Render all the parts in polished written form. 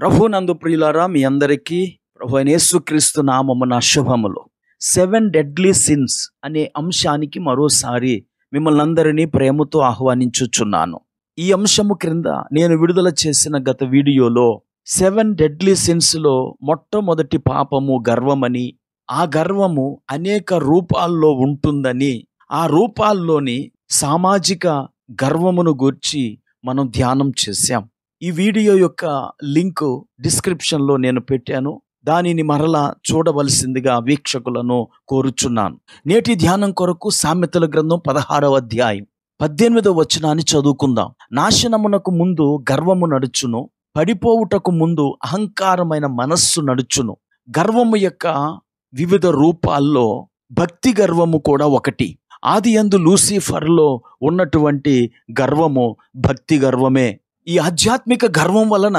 ప్రభునందు ప్రియులారా, మీ అందరికీ ప్రభు అయిన యేసుక్రీస్తు నామమున శుభములు. 7 డెడ్లీ సిన్స్ అనే అంశానికి మరోసారి మిమ్మల్ని అందరినీ ప్రేమతో ఆహ్వానించుచున్నాను. ఈ అంశము క్రింద నేను విడుదల చేసిన గత వీడియోలో 7 డెడ్లీ సిన్స్లో మొట్టమొదటి పాపము గర్వమని, ఆ గర్వము అనేక రూపాల్లో ఉంటుందని, ఆ రూపాల్లోని సామాజిక గర్వమును గూర్చి మనం ధ్యానం చేశాం. ఈ వీడియో యొక్క లింకు డిస్క్రిప్షన్లో నేను పెట్టాను. దానిని మరలా చూడవలసిందిగా వీక్షకులను కోరుచున్నాను. నేటి ధ్యానం కొరకు సామెతల గ్రంథం 16వ అధ్యాయం 18వ వచనాన్ని చదువుకుందాం. నాశనమునకు ముందు గర్వము నడుచును, పడిపోవుటకు ముందు అహంకారమైన మనస్సు నడుచును. గర్వము యొక్క వివిధ రూపాల్లో భక్తి గర్వము కూడా ఒకటి. ఆదియందు లూసిఫర్లో ఉన్నటువంటి గర్వము భక్తి గర్వమే. ఈ ఆధ్యాత్మిక గర్వం వలన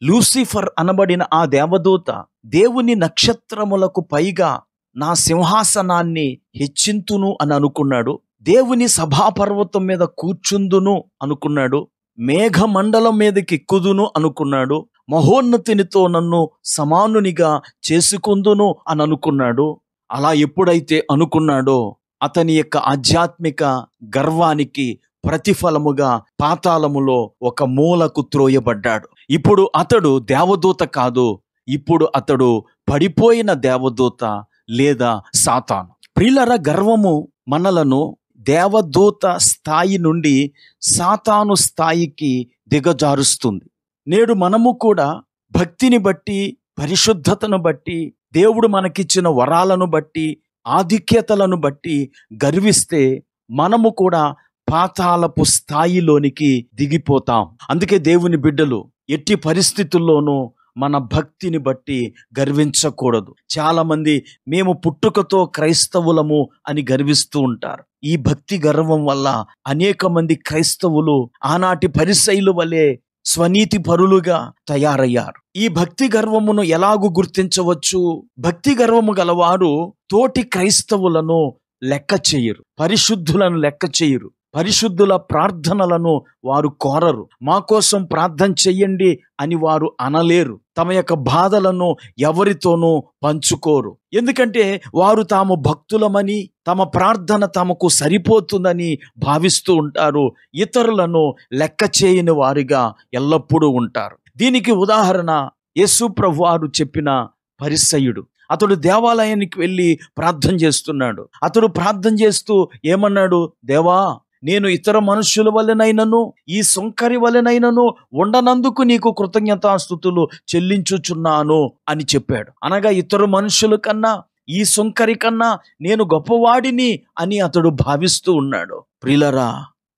లూసిఫర్ అనబడిన ఆ దేవదూత దేవుని నక్షత్రములకు పైగా నా సింహాసనాన్ని హెచ్చింతును అని అనుకున్నాడు. దేవుని సభాపర్వతం మీద కూర్చుందును అనుకున్నాడు. మేఘమండలం మీదకి ఎక్కుదును అనుకున్నాడు. మహోన్నతినితో నన్ను సమానునిగా చేసుకుందును అని అనుకున్నాడు. అలా ఎప్పుడైతే అనుకున్నాడో అతని యొక్క ఆధ్యాత్మిక గర్వానికి ప్రతిఫలముగా పాతాళములో ఒక మూలకు త్రోయబడ్డాడు. ఇప్పుడు అతడు దేవదూత కాదు, ఇప్పుడు అతడు పడిపోయిన దేవదూత లేదా సాతాను. ప్రియులారా, గర్వము మనలను దేవదూత స్థాయి నుండి సాతాను స్థాయికి దిగజారుస్తుంది. నేడు మనము కూడా భక్తిని బట్టి, పరిశుద్ధతను బట్టి, దేవుడు మనకిచ్చిన వరాలను బట్టి, ఆధిక్యతలను బట్టి గర్విస్తే మనము కూడా పాతాళపు స్థాయిలోనికి దిగిపోతాం. అందుకే దేవుని బిడ్డలు ఎట్టి పరిస్థితుల్లోనూ మన భక్తిని బట్టి గర్వించకూడదు. చాలా మంది మేము పుట్టుకతో క్రైస్తవులము అని గర్విస్తూ ఉంటారు. ఈ భక్తి గర్వం వల్ల అనేక మంది క్రైస్తవులు ఆనాటి పరిసయ్యుల వలె స్వనీతి పరులుగా తయారయ్యారు. ఈ భక్తి గర్వమును ఎలాగూ గుర్తించవచ్చు? భక్తి గర్వము గలవారు తోటి క్రైస్తవులను లెక్క చేయరు, పరిశుద్ధులను లెక్క చేయరు, పరిశుద్ధుల ప్రార్థనలను వారు కోరరు. మా కోసం ప్రార్థన చెయ్యండి అని వారు అనలేరు. తమ యొక్క బాధలను ఎవరితోనూ పంచుకోరు. ఎందుకంటే వారు తాము భక్తులమని, తమ ప్రార్థన తమకు సరిపోతుందని భావిస్తూ ఉంటారు. ఇతరులను లెక్క చేయని వారిగా ఎల్లప్పుడూ ఉంటారు. దీనికి ఉదాహరణ యేసు ప్రభువారు చెప్పిన పరిసయ్యుడు. అతడు దేవాలయానికి వెళ్ళి ప్రార్థన చేస్తున్నాడు. అతడు ప్రార్థన చేస్తూ ఏమన్నాడు? దేవా, నేను ఇతర మనుష్యుల వలెనైనను ఈ సుంకరి వలెనైనను ఉండనందుకు నీకు కృతజ్ఞతాస్తుతులు చెల్లించుచున్నాను అని చెప్పాడు. అనగా ఇతర మనుషుల కన్నా, ఈ సుంకరి కన్నా నేను గొప్పవాడిని అని అతడు భావిస్తూ ఉన్నాడు. ప్రియులారా,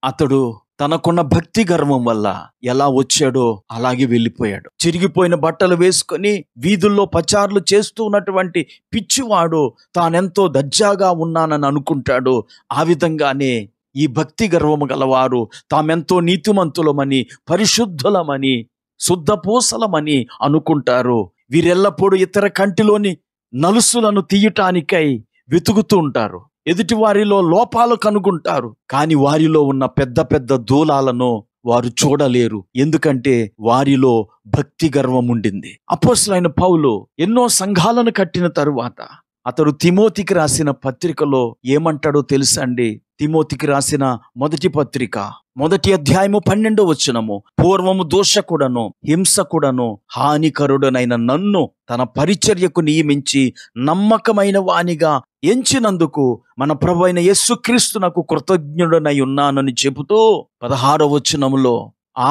అతడు తనకున్న భక్తి గర్వం వల్ల ఎలా వచ్చాడో అలాగే వెళ్ళిపోయాడు. చిరిగిపోయిన బట్టలు వేసుకొని వీధుల్లో పచార్లు చేస్తూ ఉన్నటువంటి పిచ్చివాడు తానెంతో దర్జాగా ఉన్నానని అనుకుంటాడు. ఆ విధంగానే ఈ భక్తి గర్వము గలవారు తామెంతో నీతిమంతులమని, పరిశుద్ధులమని, శుద్ధపూసలమని అనుకుంటారు. వీరెల్లప్పుడూ ఇతర కంటిలోని నలుసులను తీయటానికై వెతుకుతూ ఉంటారు. ఎదుటి వారిలో లోపాలు కనుగొంటారు, కానీ వారిలో ఉన్న పెద్ద పెద్ద దూలాలను వారు చూడలేరు. ఎందుకంటే వారిలో భక్తి గర్వం ఉండింది. అపోస్తలుడైన పౌలు ఎన్నో సంఘాలను కట్టిన తరువాత అతడు తిమోతికి రాసిన పత్రికలో ఏమంటాడో తెలుసా అండి? తిమోతికి రాసిన మొదటి పత్రిక 1వ అధ్యాయము 12వ వచనము, పూర్వము దోషకుడను, హింసకుడను, హానికరుడనైన నన్ను తన పరిచర్యకు నియమించి నమ్మకమైన వానిగా ఎంచినందుకు మన ప్రభువైన యేసుక్రీస్తునకు కృతజ్ఞుడనై ఉన్నానని చెబుతూ 16వ వచనములో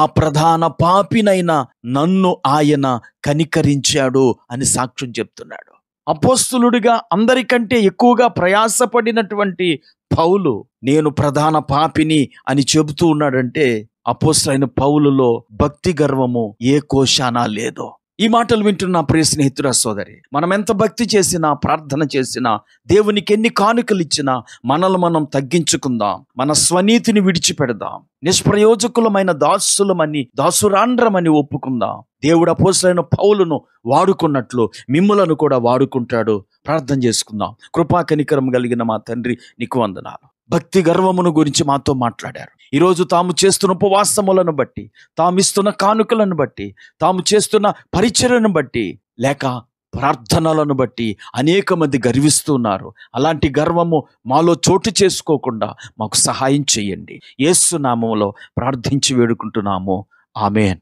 ఆ ప్రధాన పాపినైన నన్ను ఆయన కనికరించాడు అని సాక్ష్యం చెప్తున్నాడు. అపోస్తలుడిగా అందరికంటే ఎక్కువగా ప్రయాసపడినటువంటి పౌలు నేను ప్రధాన పాపిని అని చెబుతూ ఉన్నాడంటే అపోస్తలుడైన పౌలులో భక్తి గర్వము ఏ కోశానా లేదో. ఈ మాటలు వింటున్న ప్రియ స్నేహితుడా, సోదరి, మనం ఎంత భక్తి చేసినా, ప్రార్థన చేసినా, దేవునికి ఎన్ని కానుకలు ఇచ్చినా మనల్ని మనం తగ్గించుకుందాం. మన స్వనీతిని విడిచిపెడదాం. నిష్ప్రయోజకులమైన దాసురాండ్రమని ఒప్పుకుందాం. దేవుడు అపోస్తలుడైన పౌలును వాడుకున్నట్లు మిమ్ములను కూడా వాడుకుంటాడు. ప్రార్థన చేసుకుందాం. కృపా కనికరం కలిగిన మా తండ్రి, నీకు వందనాలు. భక్తి గర్వమును గురించి మాతో మాట్లాడారు. ఈరోజు తాము చేస్తున్న ఉపవాసములను బట్టి, తాము ఇస్తున్న కానుకలను బట్టి, తాము చేస్తున్న పరిచర్యను బట్టి, లేక ప్రార్థనలను బట్టి అనేక మంది గర్విస్తున్నారు. అలాంటి గర్వము మాలో చోటు చేసుకోకుండా మాకు సహాయం చేయండి. యేసు నామములో ప్రార్థించి వేడుకుంటున్నాము. ఆమేన్.